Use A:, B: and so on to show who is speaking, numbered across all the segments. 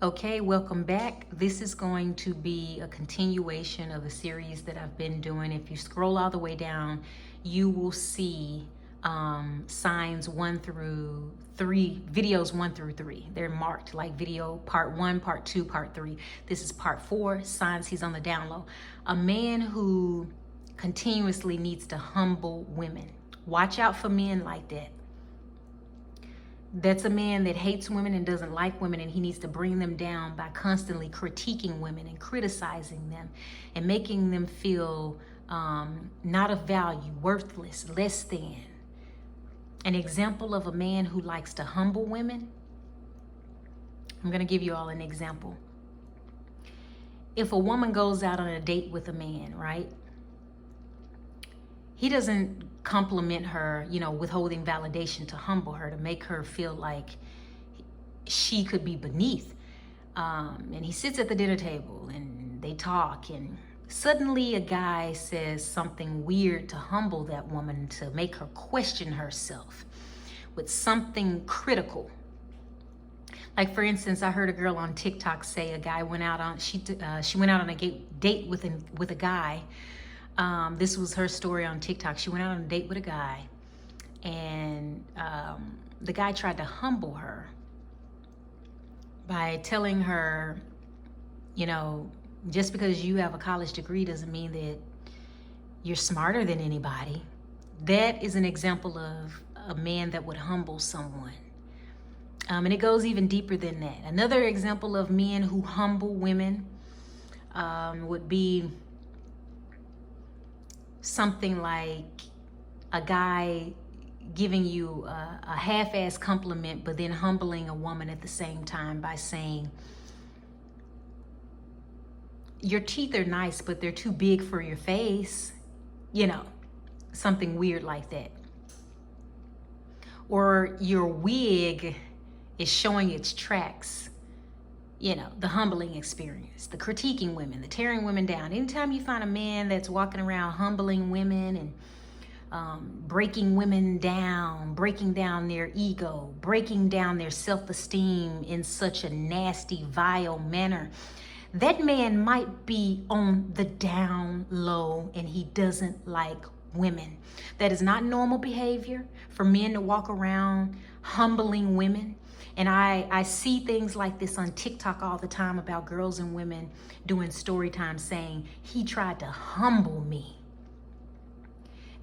A: Okay, welcome back. This is going to be a continuation of a series that I've been doing. If you scroll all the way down, you will see signs 1 through 3, videos 1 through 3. They're marked like video part 1, part 2, part 3. This is part 4, signs he's on the down low. A man who continuously needs to humble women. Watch out for men like that. That's a man that hates women and doesn't like women, and he needs to bring them down by constantly critiquing women and criticizing them and making them feel not of value, worthless, less than. An example of a man who likes to humble women, I'm going to give you all an example. If a woman goes out on a date with a man, right? He doesn't compliment her, withholding validation to humble her, to make her feel like she could be beneath. And he sits at the dinner table and they talk, and suddenly a guy says something weird to humble that woman, to make her question herself with something critical. Like, for instance, I heard a girl on TikTok say a guy went out on, she went out on a date with a guy. This was her story on TikTok. She went out on a date with a guy, and the guy tried to humble her by telling her, just because you have a college degree doesn't mean that you're smarter than anybody. That is an example of a man that would humble someone. And it goes even deeper than that. Another example of men who humble women would be something like a guy giving you a half-ass compliment, but then humbling a woman at the same time by saying, your teeth are nice, but they're too big for your face. Something weird like that. Or your wig is showing its tracks. The humbling experience, the critiquing women, the tearing women down. Anytime you find a man that's walking around humbling women and breaking women down, breaking down their ego, breaking down their self-esteem in such a nasty, vile manner, that man might be on the down low and he doesn't like women. That is not normal behavior for men to walk around humbling women. And I see things like this on TikTok all the time about girls and women doing story time saying, he tried to humble me.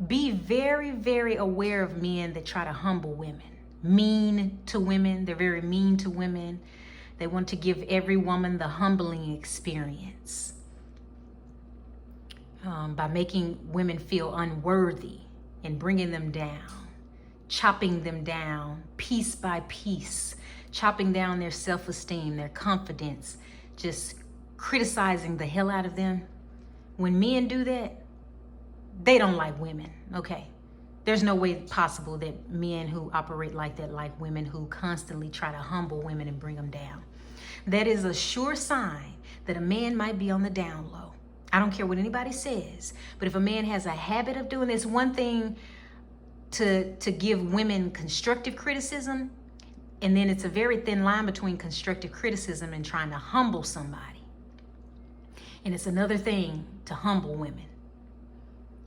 A: Be very, very aware of men that try to humble women. Mean to women. They're very mean to women. They want to give every woman the humbling experience by making women feel unworthy and bringing them down, chopping them down piece by piece, chopping down their self-esteem, their confidence, just criticizing the hell out of them. When men do that, they don't like women, okay? There's no way possible that men who operate like that like women who constantly try to humble women and bring them down. That is a sure sign that a man might be on the down low. I don't care what anybody says, but if a man has a habit of doing this, one thing to give women constructive criticism, and then it's a very thin line between constructive criticism and trying to humble somebody. And it's another thing to humble women.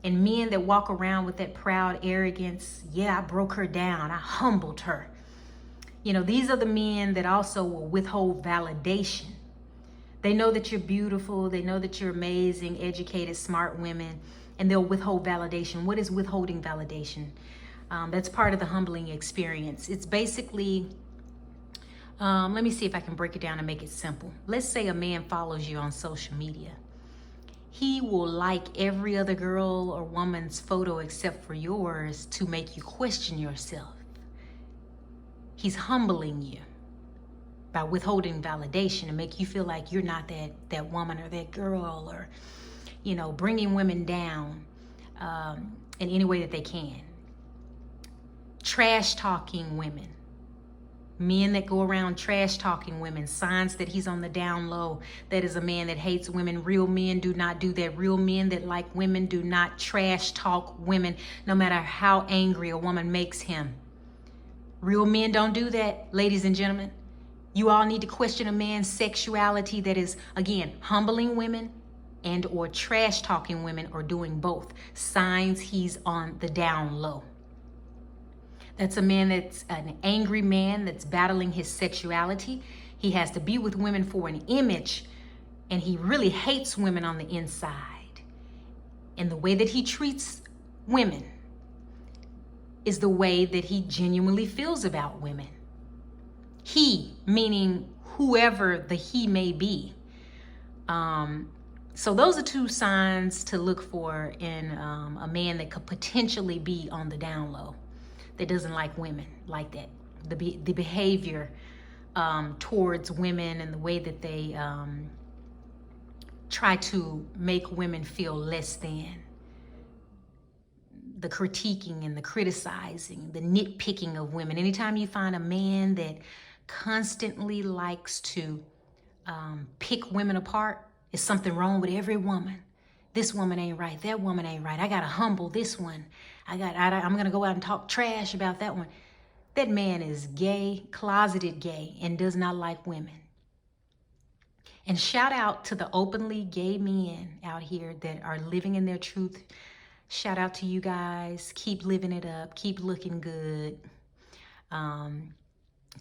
A: And men that walk around with that proud arrogance, yeah, I broke her down, I humbled her. These are the men that also will withhold validation. They know that you're beautiful, they know that you're amazing, educated, smart women, and they'll withhold validation. What is withholding validation? That's part of the humbling experience. It's basically, let me see if I can break it down and make it simple. Let's say a man follows you on social media. He will like every other girl or woman's photo except for yours to make you question yourself. He's humbling you by withholding validation to make you feel like you're not that woman or that girl, or, bringing women down in any way that they can. Trash talking women. Men that go around trash talking women, signs that he's on the down low. That is a man that hates women. Real men do not do that. Real men that like women do not trash talk women, no matter how angry a woman makes him. Real men don't do that, ladies and gentlemen. You all need to question a man's sexuality that is, again, humbling women and or trash talking women, or doing both. Signs he's on the down low. That's a man that's an angry man that's battling his sexuality. He has to be with women for an image, and he really hates women on the inside. And the way that he treats women is the way that he genuinely feels about women. He, meaning whoever the he may be. So those are two signs to look for in a man that could potentially be on the down low, that doesn't like women like that. The behavior towards women and the way that they try to make women feel less than. The critiquing and the criticizing, the nitpicking of women. Anytime you find a man that constantly likes to pick women apart, is something wrong with every woman. This woman ain't right. That woman ain't right. I gotta humble this one. I'm gonna go out and talk trash about that one. That man is gay, closeted gay, and does not like women. And shout out to the openly gay men out here that are living in their truth. Shout out to you guys. Keep living it up. Keep looking good.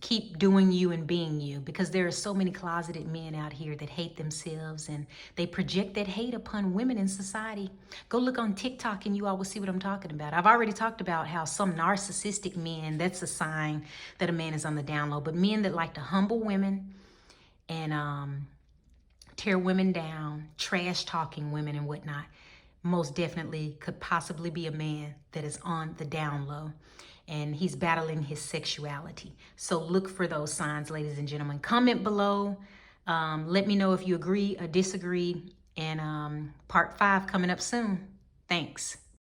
A: Keep doing you and being you, because there are so many closeted men out here that hate themselves, and they project that hate upon women in society. Go look on TikTok and you all will see what I'm talking about. I've already talked about how some narcissistic men, that's a sign that a man is on the down low. But men that like to humble women and tear women down, trash talking women and whatnot, most definitely could possibly be a man that is on the down low, and he's battling his sexuality. So look for those signs, ladies and gentlemen. Comment below. Let me know if you agree or disagree. And part 5 coming up soon. Thanks.